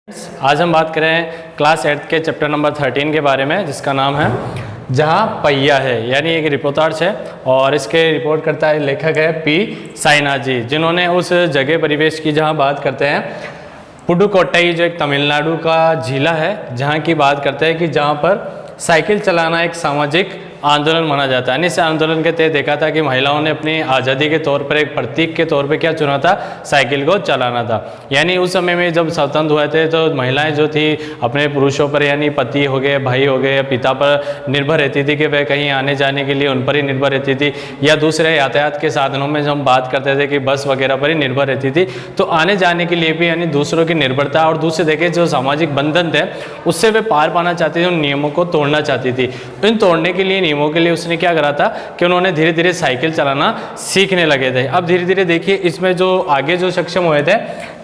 आज हम बात करें क्लास 8 के चैप्टर नंबर 13 के बारे में, जिसका नाम है जहाँ पहिया है। यानी एक रिपोर्टार्च है और इसके रिपोर्ट करता है लेखक है पी साईनाथ जी, जिन्होंने उस जगह परिवेश की जहाँ बात करते हैं पुडुकोट्टई, जो एक तमिलनाडु का जिला है, जहाँ की बात करते हैं कि जहाँ पर साइकिल चलाना एक सामाजिक आंदोलन माना जाता है। इस आंदोलन के तहत देखा था कि महिलाओं ने अपनी आज़ादी के तौर पर एक प्रतीक के तौर पे क्या चुना था, साइकिल को चलाना था। यानी उस समय में जब स्वतंत्र हुए थे तो महिलाएं जो थी अपने पुरुषों पर, यानी पति हो गए, भाई हो गए या पिता पर निर्भर रहती थी कि वह कहीं आने जाने के लिए उन पर ही निर्भर रहती थी, या दूसरे यातायात के साधनों में जब हम बात करते थे कि बस वगैरह पर ही निर्भर रहती थी। तो आने जाने के लिए भी यानी दूसरों की निर्भरता और दूसरे देखे जो सामाजिक बंधन थे उससे वे पार पाना चाहती थी, उन नियमों को तोड़ना चाहती थी। इन तोड़ने के लिए नियमों के लिए उसने क्या करा था कि उन्होंने धीरे धीरे साइकिल चलाना सीखने लगे थे। अब धीरे धीरे देखिए इसमें जो आगे जो सक्षम हुए थे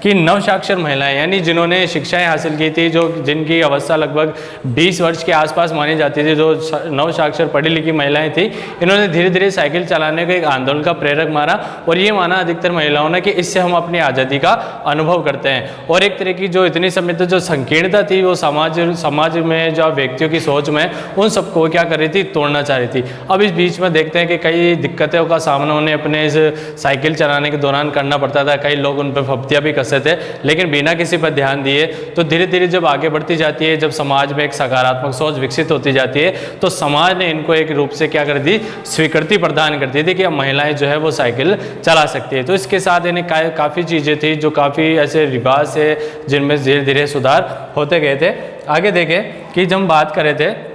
कि नवसाक्षर महिलाएं, यानी जिन्होंने शिक्षाएं हासिल की थी, जो जिनकी अवस्था लगभग 20 वर्ष के आसपास मानी जाती थी, जो नवसाक्षर पढ़ी लिखी महिलाएं थी, इन्होंने धीरे धीरे साइकिल चलाने को एक आंदोलन का प्रेरक माना। और ये माना अधिकतर महिलाओं ने कि इससे हम अपनी आज़ादी का अनुभव करते हैं। और एक तरह की जो इतनी समय तक जो संकीर्णता थी वो समाज में जो व्यक्तियों की सोच में, उन सबको क्या कर रही थी, तोड़ना चाह रही थी। अब इस बीच में देखते हैं कि कई दिक्कतों का सामना उन्हें अपने इस साइकिल चलाने के दौरान करना पड़ता था। कई लोग उन पर फप्तियाँ भी कसते थे, लेकिन बिना किसी पर ध्यान दिए। तो धीरे धीरे जब आगे बढ़ती जाती है, जब समाज में एक सकारात्मक सोच विकसित होती जाती है, तो समाज ने इनको एक रूप से क्या कर दी, स्वीकृति प्रदान कर दी थी कि अब महिलाएं जो है वो साइकिल चला सकती है। तो इसके साथ इन्हें काफ़ी चीज़ें थी जो काफ़ी ऐसे रिवाज है जिनमें धीरे धीरे सुधार होते गए थे। आगे देखें कि जब हम बात कर रहे थे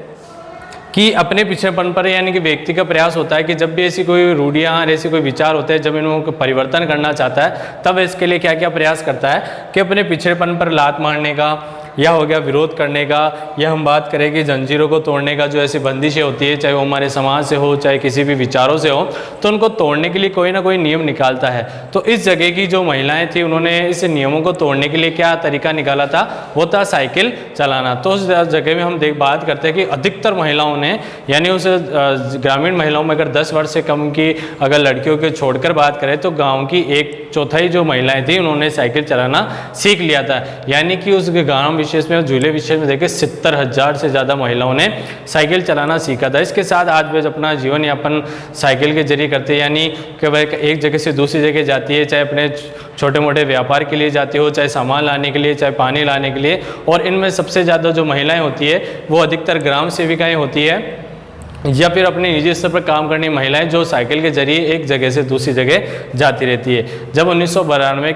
कि अपने पिछड़ेपन पर, यानी कि व्यक्ति का प्रयास होता है कि जब भी ऐसी कोई रूढ़ियाँ, ऐसे कोई विचार होते हैं, जब इनको परिवर्तन करना चाहता है, तब इसके लिए क्या क्या प्रयास करता है कि अपने पिछड़ेपन पर लात मारने का, या हो गया विरोध करने का, या हम बात करें कि जंजीरों को तोड़ने का, जो ऐसी बंदिशें होती है, चाहे वो हमारे समाज से हो चाहे किसी भी विचारों से हो, तो उनको तोड़ने के लिए कोई ना कोई नियम निकालता है। तो इस जगह की जो महिलाएं थी उन्होंने इस नियमों को तोड़ने के लिए क्या तरीका निकाला था, वो था साइकिल चलाना। तो उस जगह में हम बात करते हैं कि अधिकतर महिलाओं ने, यानी उस ग्रामीण महिलाओं में अगर 10 वर्ष से कम की अगर लड़कियों के छोड़कर बात करें तो गाँव की 1/4 जो महिलाएं थी उन्होंने साइकिल चलाना सीख लिया था। यानी कि उस गाँव विशेष में, जिले विशेष में देखें 70,000 से ज़्यादा महिलाओं ने साइकिल चलाना सीखा था। इसके साथ आज वे अपना जीवन यापन साइकिल के जरिए करते हैं, यानी कि वह एक जगह से दूसरी जगह जाती है, चाहे अपने छोटे मोटे व्यापार के लिए जाती हो, चाहे सामान लाने के लिए, चाहे पानी लाने के लिए। और इनमें सबसे ज़्यादा जो महिलाएं होती है वो अधिकतर ग्राम सेविकाएँ होती है, या फिर अपने निजी स्तर पर काम करने महिलाएं, जो साइकिल के जरिए एक जगह से दूसरी जगह जाती रहती है। जब 1992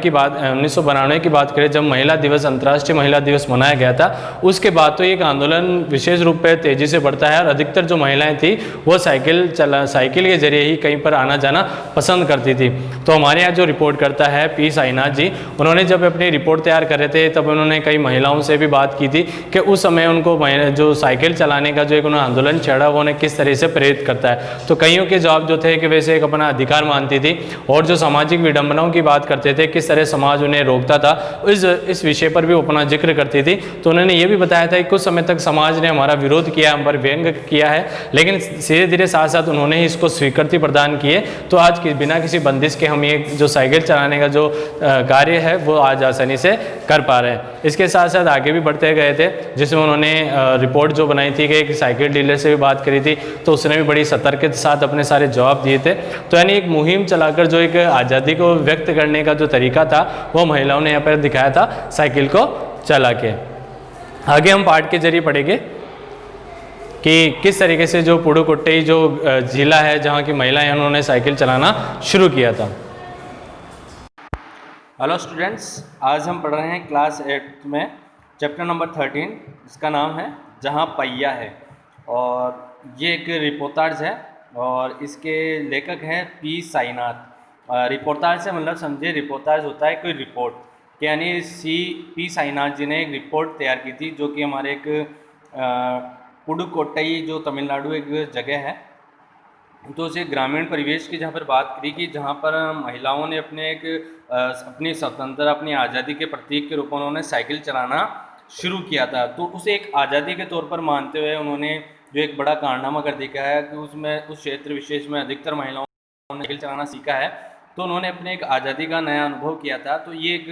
की बात करें, जब महिला दिवस, अंतर्राष्ट्रीय महिला दिवस मनाया गया था, उसके बाद तो एक आंदोलन विशेष रूप पे तेजी से बढ़ता है और अधिकतर जो महिलाएं थी वो साइकिल के जरिए ही कहीं पर आना जाना पसंद करती थी। तो हमारे यहाँ जो रिपोर्ट करता है पी साईनाथ जी, उन्होंने जब अपनी रिपोर्ट तैयार कर रहे थे तब उन्होंने कई महिलाओं से भी बात की थी कि उस समय उनको जो साइकिल चलाने का जो एक उन्होंने आंदोलन छेड़ा वो उन्हें किस तरह से प्रेरित करता है। तो कईयों के जवाब जो थे कि वैसे एक अपना अधिकार मानती थी, और जो सामाजिक विडंबनाओं की बात करते थे, किस तरह समाज उन्हें रोकता था, इस विषय पर भी अपना जिक्र करती थी। तो उन्होंने ये भी बताया था कि कुछ समय तक समाज ने हमारा विरोध किया, हम पर व्यंग किया है, लेकिन धीरे धीरे साथ साथ उन्होंने ही इसको स्वीकृति प्रदान किए। तो आज बिना किसी बंदिश के हम ये जो साइकिल चलाने का जो कार्य है वो आज आसानी से कर पा रहे हैं। इसके साथ साथ आगे भी बढ़ते गए थे, जिसमें उन्होंने रिपोर्ट जो बनाई थी कि एक साइकिल डीलर से भी बात करी थी, तो उसने भी बड़ी सतर्कता के साथ अपने सारे जवाब दिए थे। तो यानी एक मुहिम चलाकर जो एक आज़ादी को व्यक्त करने का जो तरीका था वो महिलाओं ने यहाँ पर दिखाया था, साइकिल को चला के। आगे हम पाठ के जरिए पढ़ेंगे कि किस तरीके से जो पुडुकोट्टई जो जिला है जहाँ की महिलाएं, उन्होंने साइकिल चलाना शुरू किया था। हेलो स्टूडेंट्स, आज हम पढ़ रहे हैं क्लास 8 में चैप्टर नंबर 13, जिसका नाम है जहाँ पहिया है। और ये एक रिपोर्टाज है और इसके लेखक हैं पी साईनाथ। रिपोर्टाज से मतलब समझिए, रिपोर्टाज होता है कोई रिपोर्ट, यानी पी साईनाथ जी ने एक रिपोर्ट तैयार की थी, जो कि हमारे एक पुडुकोट्टई जो तमिलनाडु एक जगह है, तो उसे ग्रामीण परिवेश की जहाँ पर बात करी कि जहाँ पर महिलाओं ने अपनी स्वतंत्रता, अपनी आज़ादी के प्रतीक के रूप में उन्होंने साइकिल चलाना शुरू किया था। तो उसे एक आज़ादी के तौर पर मानते हुए उन्होंने जो एक बड़ा कारनामा कर दिखाया है कि उसमें उस क्षेत्र विशेष में अधिकतर महिलाओं ने साइकिल चलाना सीखा है। तो उन्होंने अपने एक आज़ादी का नया अनुभव किया था। तो ये एक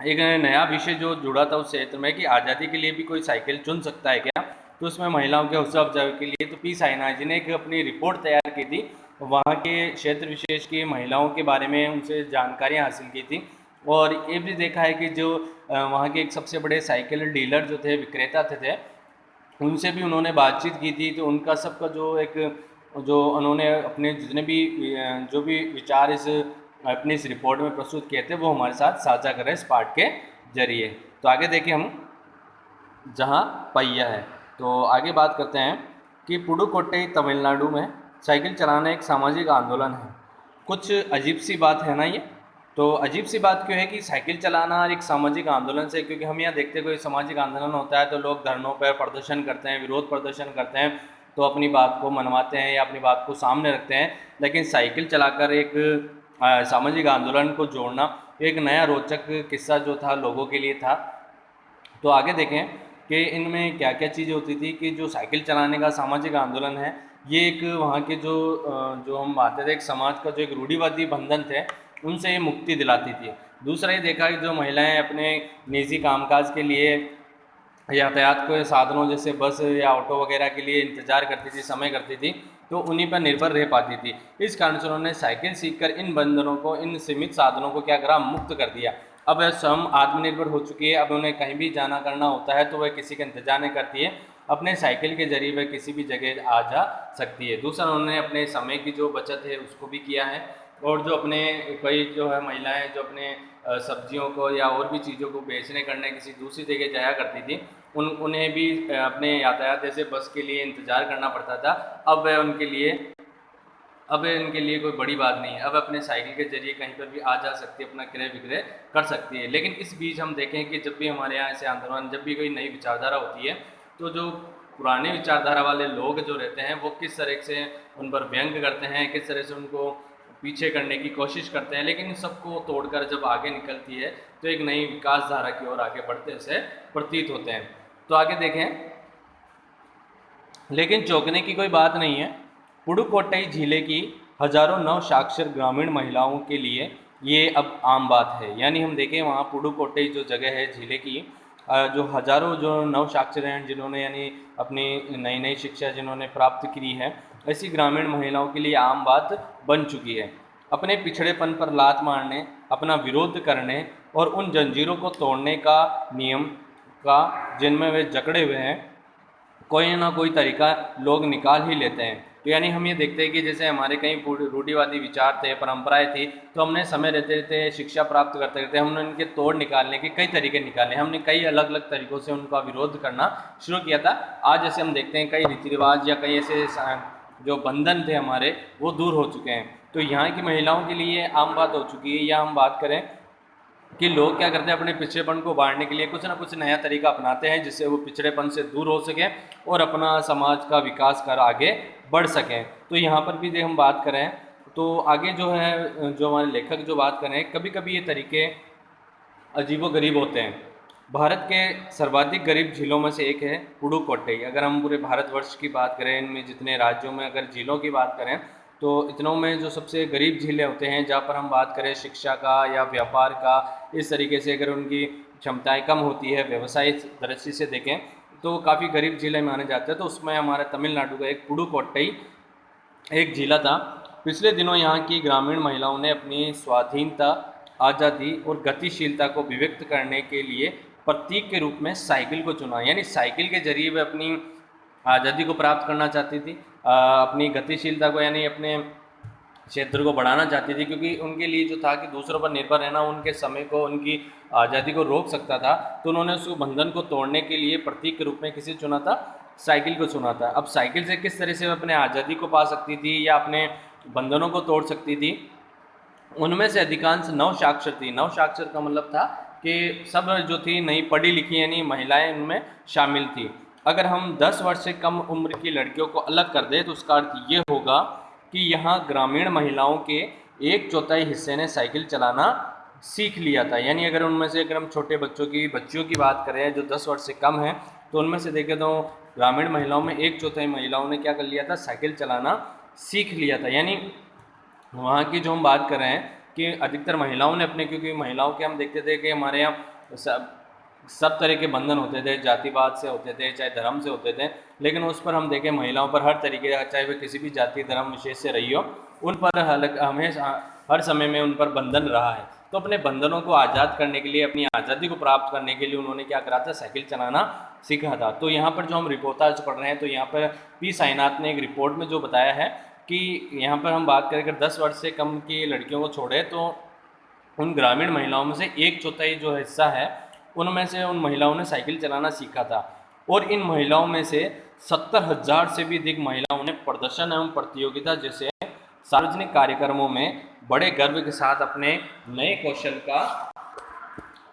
एक नया विषय जो जुड़ा था उस क्षेत्र में कि आज़ादी के लिए भी कोई साइकिल चुन सकता है क्या। तो उसमें महिलाओं के हौसला अफजाई के लिए तो पी साइना जी ने एक अपनी रिपोर्ट तैयार की थी, वहाँ के क्षेत्र विशेष की महिलाओं के बारे में उनसे जानकारियाँ हासिल की थी। और ये भी देखा है कि जो वहाँ के एक सबसे बड़े साइकिल डीलर जो थे, विक्रेता थे, उनसे भी उन्होंने बातचीत की थी। तो उनका सबका जो उन्होंने अपने जितने भी जो भी विचार अपनी इस रिपोर्ट में प्रस्तुत किए थे वो हमारे साथ साझा करें इस पाठ के जरिए। तो आगे देखें हम जहाँ पहिया है, तो आगे बात करते हैं कि पुडुकोट्टई तमिलनाडु में साइकिल चलाना एक सामाजिक आंदोलन है। कुछ अजीब सी बात है ना ये। तो अजीब सी बात क्यों है कि साइकिल चलाना एक सामाजिक आंदोलन से, क्योंकि हम यहाँ देखते हैं कोई सामाजिक आंदोलन होता है तो लोग धरनों पर प्रदर्शन करते हैं, विरोध प्रदर्शन करते हैं, तो अपनी बात को मनवाते हैं या अपनी बात को सामने रखते हैं। लेकिन साइकिल चलाकर एक सामाजिक आंदोलन को जोड़ना एक नया रोचक किस्सा जो था लोगों के लिए था। तो आगे देखें कि इनमें क्या क्या चीज़ें होती थी कि जो साइकिल चलाने का सामाजिक आंदोलन है, ये एक वहाँ के जो हम बातें थे, एक समाज का जो एक रूढ़िवादी बंधन थे उनसे ये मुक्ति दिलाती थी। दूसरा ये देखा कि जो महिलाएं अपने निजी कामकाज के लिए यातायात के साधनों जैसे बस या ऑटो वगैरह के लिए इंतजार करती थी, समय करती थी, तो उन्हीं पर निर्भर रह पाती थी। इस कारण से उन्होंने साइकिल सीखकर इन बंधनों को, इन सीमित साधनों को क्या करा, मुक्त कर दिया। अब वह स्वयं आत्मनिर्भर हो चुकी है। अब उन्हें कहीं भी जाना करना होता है तो वह किसी का इंतजार नहीं करती है, अपने साइकिल के जरिए वह किसी भी जगह आ जा सकती है। दूसरा, उन्होंने अपने समय की जो बचत है उसको भी किया है। और जो अपने कई जो है महिलाएं जो अपने सब्जियों को या और भी चीज़ों को बेचने करने किसी दूसरी जगह जाया करती थी, उन्हें भी अपने यातायात जैसे बस के लिए इंतज़ार करना पड़ता था। अब वह इनके लिए कोई बड़ी बात नहीं है। अब अपने साइकिल के जरिए कहीं पर भी आ जा सकती है, अपना क्रय विक्रय कर सकती है। लेकिन इस बीच हम देखें कि जब भी हमारे यहाँ ऐसे आंदोलन, जब भी कोई नई विचारधारा होती है, तो जो पुराने विचारधारा वाले लोग जो रहते हैं वो किस तरह से उन पर व्यंग करते हैं, किस तरह से उनको पीछे करने की कोशिश करते हैं। लेकिन इन सबको तोड़कर जब आगे निकलती है तो एक नई विकास धारा की ओर आगे बढ़ते से प्रतीत होते हैं। तो आगे देखें, लेकिन चौंकने की कोई बात नहीं है। पुडुकोट्टई जिले की हजारों नव साक्षर ग्रामीण महिलाओं के लिए ये अब आम बात है। यानी हम देखें वहाँ पुडुकोट्टई जो जगह है जिले की, जो हजारों जो नव साक्षर हैं जिन्होंने यानी अपनी नई नई शिक्षा जिन्होंने प्राप्त की है, ऐसी ग्रामीण महिलाओं के लिए आम बात बन चुकी है। अपने पिछड़ेपन पर लात मारने, अपना विरोध करने और उन जंजीरों को तोड़ने का नियम का जिनमें वे जकड़े हुए हैं, कोई ना कोई तरीका लोग निकाल ही लेते हैं। तो यानी हम ये देखते हैं कि जैसे हमारे कई रूढ़िवादी विचार थे, परंपराएं थी, तो हमने समय रहते रहते शिक्षा प्राप्त करते रहते हमने उनके तोड़ निकालने के कई तरीके निकाले, हमने कई अलग अलग तरीकों से उनका विरोध करना शुरू किया था। आज जैसे हम देखते हैं कई रीति रिवाज या कई ऐसे जो बंधन थे हमारे वो दूर हो चुके हैं। तो यहाँ की महिलाओं के लिए आम बात हो चुकी है। या हम बात करें कि लोग क्या करते हैं, अपने पिछड़ेपन को बांटने के लिए कुछ ना कुछ नया तरीका अपनाते हैं जिससे वो पिछड़ेपन से दूर हो सकें और अपना समाज का विकास कर आगे बढ़ सकें। तो यहाँ पर भी हम बात करें तो आगे जो है, जो हमारे लेखक जो बात करें, कभी कभी ये तरीके अजीबोगरीब होते हैं। भारत के सर्वाधिक गरीब झीलों में से एक है पुडुकोट्टई। अगर हम पूरे भारतवर्ष की बात करें, इनमें जितने राज्यों में अगर झीलों की बात करें, तो इतनों में जो सबसे गरीब झीलें होते हैं, जहाँ पर हम बात करें शिक्षा का या व्यापार का, इस तरीके से अगर उनकी क्षमताएं कम होती है, व्यवसाय दृष्टि से देखें तो काफ़ी गरीब झीलें माने जाते हैं। तो उसमें हमारे तमिलनाडु का एक पुडुकोट्टई एक जिला था। पिछले दिनों यहाँ की ग्रामीण महिलाओं ने अपनी स्वाधीनता, आज़ादी और गतिशीलता को अभिव्यक्त करने के लिए प्रतीक के रूप में साइकिल को चुना। यानी साइकिल के जरिए वे अपनी आज़ादी को प्राप्त करना चाहती थी, अपनी गतिशीलता को यानी अपने क्षेत्र को बढ़ाना चाहती थी, क्योंकि उनके लिए जो था कि दूसरों पर निर्भर रहना उनके समय को, उनकी आज़ादी को रोक सकता था। तो उन्होंने उस बंधन को तोड़ने के लिए प्रतीक के रूप में किसे चुना था, साइकिल को चुना था। अब साइकिल से किस तरह से वह अपने आज़ादी को पा सकती थी या अपने बंधनों को तोड़ सकती थी। उनमें से अधिकांश नव साक्षर थी। नव साक्षर का मतलब था कि सब जो थी नई पढ़ी लिखी यानी महिलाएं उनमें शामिल थी। अगर हम 10 वर्ष से कम उम्र की लड़कियों को अलग कर दें तो उसका अर्थ ये होगा कि यहाँ ग्रामीण महिलाओं के 1/4 हिस्से ने साइकिल चलाना सीख लिया था। यानी अगर उनमें से अगर हम छोटे बच्चियों की बात करें जो 10 वर्ष से कम हैं, तो उनमें से देखें तो ग्रामीण महिलाओं में 1/4 महिलाओं ने क्या कर लिया था, साइकिल चलाना सीख लिया था। यानी वहाँ की जो हम बात कर रहे हैं कि अधिकतर महिलाओं ने अपने, क्योंकि महिलाओं के हम देखते थे कि हमारे यहाँ सब तरह के बंधन होते थे, जातिवाद से होते थे चाहे धर्म से होते थे, लेकिन उस पर हम देखें महिलाओं पर हर तरीके का, चाहे वे किसी भी जाति धर्म विशेष से रही हो, उन पर हमेशा हर समय में उन पर बंधन रहा है। तो अपने बंधनों को आज़ाद करने के लिए, अपनी आज़ादी को प्राप्त करने के लिए उन्होंने क्या करा था, साइकिल चलाना सीखा था। तो यहाँ पर जो हम रिपोर्टाज पढ़ रहे हैं, तो यहाँ पर पी साईनाथ ने एक रिपोर्ट में जो बताया है कि यहाँ पर हम बात करें अगर 10 वर्ष से कम की लड़कियों को छोड़े तो उन ग्रामीण महिलाओं में से 1/4 जो हिस्सा है उनमें से उन महिलाओं ने साइकिल चलाना सीखा था। और इन महिलाओं में से 70,000 से भी अधिक महिलाओं ने प्रदर्शन एवं प्रतियोगिता जैसे सार्वजनिक कार्यक्रमों में बड़े गर्व के साथ अपने नए कौशल का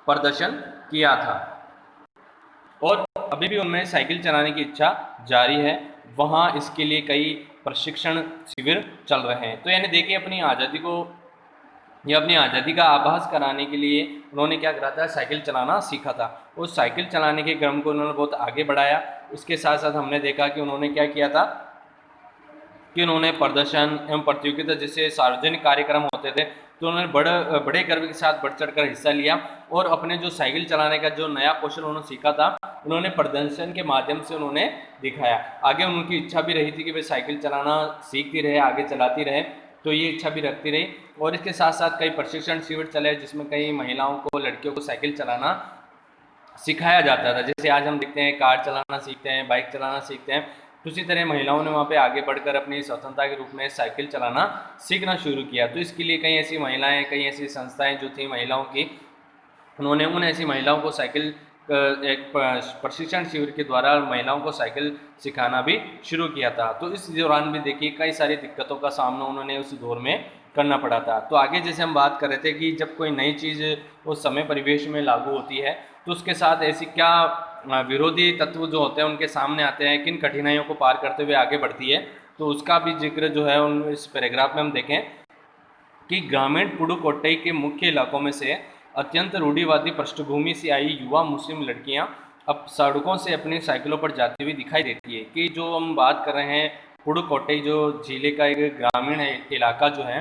प्रदर्शन किया था। और अभी भी उनमें साइकिल चलाने की इच्छा जारी है। वहाँ इसके लिए कई प्रशिक्षण शिविर चल रहे हैं। तो यानी देखिए अपनी आज़ादी का आभास कराने के लिए उन्होंने क्या करा था, साइकिल चलाना सीखा था। उस साइकिल चलाने के क्रम को उन्होंने बहुत आगे बढ़ाया। उसके साथ साथ हमने देखा कि उन्होंने क्या किया था कि उन्होंने प्रदर्शन एवं प्रतियोगिता जैसे सार्वजनिक कार्यक्रम होते थे तो उन्होंने बड़े गर्व के साथ बढ़ चढ़ कर हिस्सा लिया। और अपने जो साइकिल चलाने का जो नया कौशल उन्होंने सीखा था उन्होंने प्रदर्शन के माध्यम से उन्होंने दिखाया। आगे उनकी इच्छा भी रही थी कि वे साइकिल चलाना सीखती रहे, आगे चलाती रहे, तो ये इच्छा भी रखती रही। और इसके साथ साथ कई प्रशिक्षण शिविर चले जिसमें कई महिलाओं को, लड़कियों को साइकिल चलाना सिखाया जाता था। जैसे आज हम देखते हैं कार चलाना सीखते हैं, बाइक चलाना सीखते हैं, तो उसी तरह महिलाओं ने वहाँ पे आगे बढ़कर अपनी स्वतंत्रता के रूप में साइकिल चलाना सीखना शुरू किया। तो इसके लिए कई ऐसी महिलाएं, कई ऐसी संस्थाएं जो थी महिलाओं की, उन्होंने उन ऐसी महिलाओं को साइकिल एक प्रशिक्षण शिविर के द्वारा महिलाओं को साइकिल सिखाना भी शुरू किया था। तो इस दौरान भी देखिए कई सारी दिक्कतों का सामना उन्होंने उस दौर में करना पड़ा था। तो आगे जैसे हम बात कर रहे थे कि जब कोई नई चीज़ उस समय परिवेश में लागू होती है तो उसके साथ ऐसी क्या विरोधी तत्व जो होते हैं उनके सामने आते हैं, किन कठिनाइयों को पार करते हुए आगे बढ़ती है, तो उसका भी जिक्र जो है उन इस पैराग्राफ में हम देखें कि ग्रामीण पुडुकोट्टई के मुख्य इलाकों में से अत्यंत रूढ़िवादी पृष्ठभूमि से आई युवा मुस्लिम लड़कियां अब सड़कों से अपनी साइकिलों पर जाती हुई दिखाई देती है। कि जो हम बात कर रहे हैं पुडुकोट्टई जो जिले का एक ग्रामीण इलाका जो है,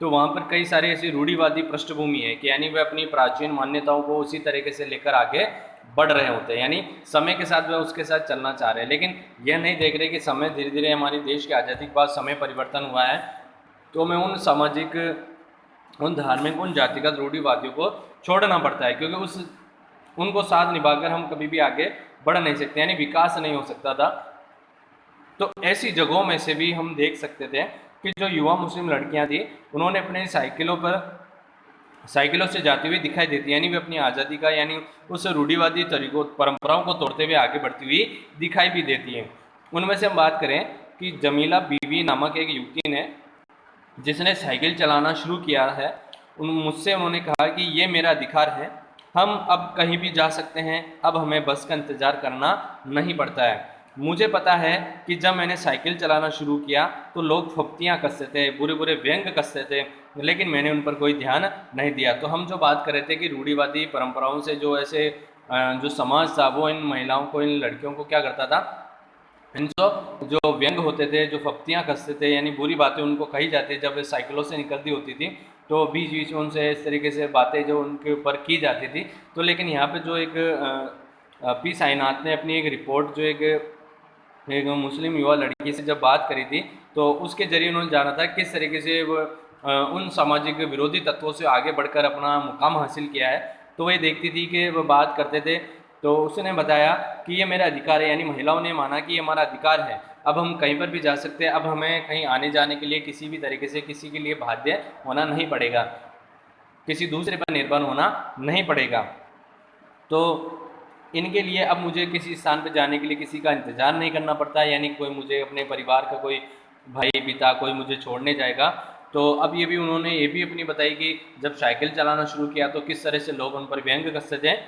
तो वहाँ पर कई सारे ऐसी रूढ़िवादी पृष्ठभूमि है कि यानी वे अपनी प्राचीन मान्यताओं को उसी तरीके से लेकर आगे बढ़ रहे होते हैं, यानी समय के साथ वे उसके साथ चलना चाह रहे हैं, लेकिन यह नहीं देख रहे कि समय धीरे धीरे हमारे देश की आज़ादी के बाद समय परिवर्तन हुआ है, तो हमें उन सामाजिक, उन धार्मिक, उन जातिगत रूढ़िवादियों को छोड़ना पड़ता है, क्योंकि उनको साथ निभाकर हम कभी भी आगे बढ़ नहीं सकते, यानी विकास नहीं हो सकता था। तो ऐसी जगहों में से भी हम देख सकते थे कि जो युवा मुस्लिम लड़कियां थी उन्होंने अपने साइकिलों से जाती हुई दिखाई देती, यानी वे अपनी आज़ादी का, यानी उस रूढ़िवादी तरीकों, परंपराओं को तोड़ते हुए आगे बढ़ती हुई दिखाई भी देती हैं। उनमें से हम बात करें कि जमीला बीवी नामक एक युवती ने, जिसने साइकिल चलाना शुरू किया है, मुझसे उन्होंने कहा कि ये मेरा अधिकार है, हम अब कहीं भी जा सकते हैं, अब हमें बस का इंतज़ार करना नहीं पड़ता है। मुझे पता है कि जब मैंने साइकिल चलाना शुरू किया तो लोग फप्तियाँ कसते थे, बुरे बुरे व्यंग कसते थे, लेकिन मैंने उन पर कोई ध्यान नहीं दिया। तो हम जो बात कर रहे थे कि रूढ़िवादी परंपराओं से जो ऐसे जो समाज था वो इन महिलाओं को, इन लड़कियों को क्या करता था, जो व्यंग होते थे, जो फप्तियाँ कसते थे, यानी बुरी बातें उनको कही जाती, जब वे साइकिलों से निकलती होती थी तो बीच बीच में उनसे इस तरीके से बातें जो उनके ऊपर की जाती थी। तो लेकिन यहाँ पे जो एक पी साईनाथ ने अपनी एक रिपोर्ट जो एक मुस्लिम युवा लड़की से जब बात करी थी तो उसके जरिए उन्होंने जाना था किस तरीके से वो उन सामाजिक विरोधी तत्वों से आगे बढ़कर अपना मुकाम हासिल किया है। तो वही देखती थी कि वो बात करते थे तो उसने बताया कि ये मेरा अधिकार है, यानी महिलाओं ने माना कि ये हमारा अधिकार है, अब हम कहीं पर भी जा सकते हैं, अब हमें कहीं आने जाने के लिए किसी भी तरीके से किसी के लिए बाध्य होना नहीं पड़ेगा, किसी दूसरे पर निर्भर होना नहीं पड़ेगा। तो इनके लिए अब मुझे किसी स्थान पर जाने के लिए किसी का इंतज़ार नहीं करना पड़ता, यानी कोई मुझे अपने परिवार का कोई भाई पिता कोई मुझे छोड़ने जाएगा। तो अब ये भी उन्होंने ये भी अपनी बताई कि जब साइकिल चलाना शुरू किया तो किस तरह से लोग उन पर व्यंग कसते थे।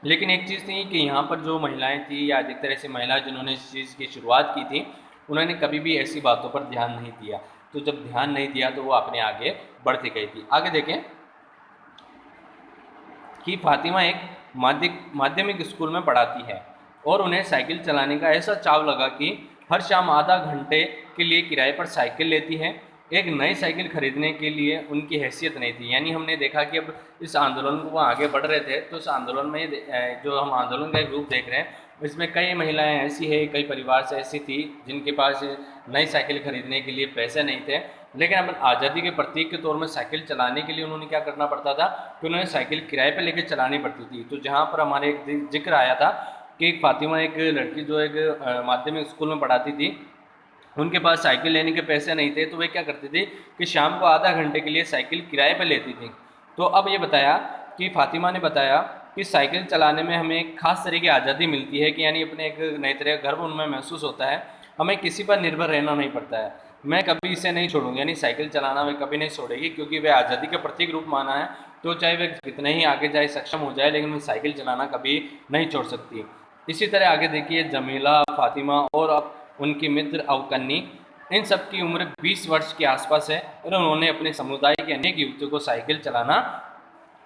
लेकिन एक चीज़ थी कि यहाँ पर जो महिलाएं थी या अधिकतर ऐसी महिलाएं जिन्होंने इस चीज़ की शुरुआत की थी, उन्होंने कभी भी ऐसी बातों पर ध्यान नहीं दिया। तो जब ध्यान नहीं दिया तो वो अपने आगे बढ़ती गई थी। आगे देखें कि फातिमा एक माध्यमिक स्कूल में पढ़ाती है और उन्हें साइकिल चलाने का ऐसा चाव लगा कि हर शाम आधा घंटे के लिए किराए पर साइकिल लेती है एक नई साइकिल खरीदने के लिए उनकी हैसियत नहीं थी। यानी हमने देखा कि अब इस आंदोलन को वो आगे बढ़ रहे थे, तो इस आंदोलन में जो हम आंदोलन का एक रूप देख रहे हैं, इसमें कई महिलाएं ऐसी है, कई परिवार से ऐसी थी जिनके पास नई साइकिल खरीदने के लिए पैसे नहीं थे, लेकिन अब आज़ादी के प्रतीक के तौर में साइकिल चलाने के लिए उन्होंने क्या करना पड़ता था कि उन्हें साइकिल किराए पे लेके चलानी पड़ती थी। तो जहाँ पर हमारे एक जिक्र आया था कि एक फातिमा, एक लड़की जो एक माध्यमिक स्कूल में पढ़ाती थी, उनके पास साइकिल लेने के पैसे नहीं थे, तो वे क्या करती थी कि शाम को आधा घंटे के लिए साइकिल किराए पर लेती थी। तो अब ये बताया कि फातिमा ने बताया कि साइकिल चलाने में हमें एक खास तरह की आज़ादी मिलती है कि यानी अपने एक नए तरह का गर्व उनमें महसूस होता है, हमें किसी पर निर्भर रहना नहीं पड़ता है। मैं कभी इसे नहीं छोड़ूंगी, यानी साइकिल चलाना वे कभी नहीं छोड़ेगी, क्योंकि वे आज़ादी का प्रतीक रूप माना है। तो चाहे वे कितने ही आगे जाए, सक्षम हो जाए, लेकिन वे साइकिल चलाना कभी नहीं छोड़ सकती। इसी तरह आगे देखिए, जमीला, फातिमा और उनकी मित्र अवकन्नी, इन सब की उम्र 20 वर्ष के आसपास है और उन्होंने अपने समुदाय के अनेक युवतियों को साइकिल चलाना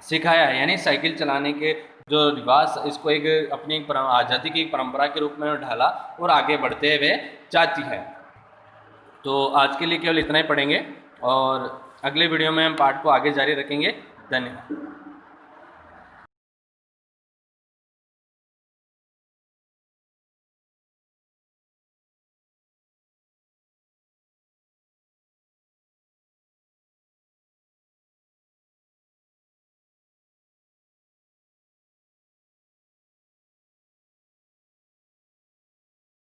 सिखाया है। यानी साइकिल चलाने के जो रिवाज, इसको एक अपनी आज़ादी की एक परंपरा के रूप में ढाला और आगे बढ़ते हुए जाती है। तो आज के लिए केवल इतना ही पढ़ेंगे और अगले वीडियो में हम पाठ को आगे जारी रखेंगे। धन्यवाद।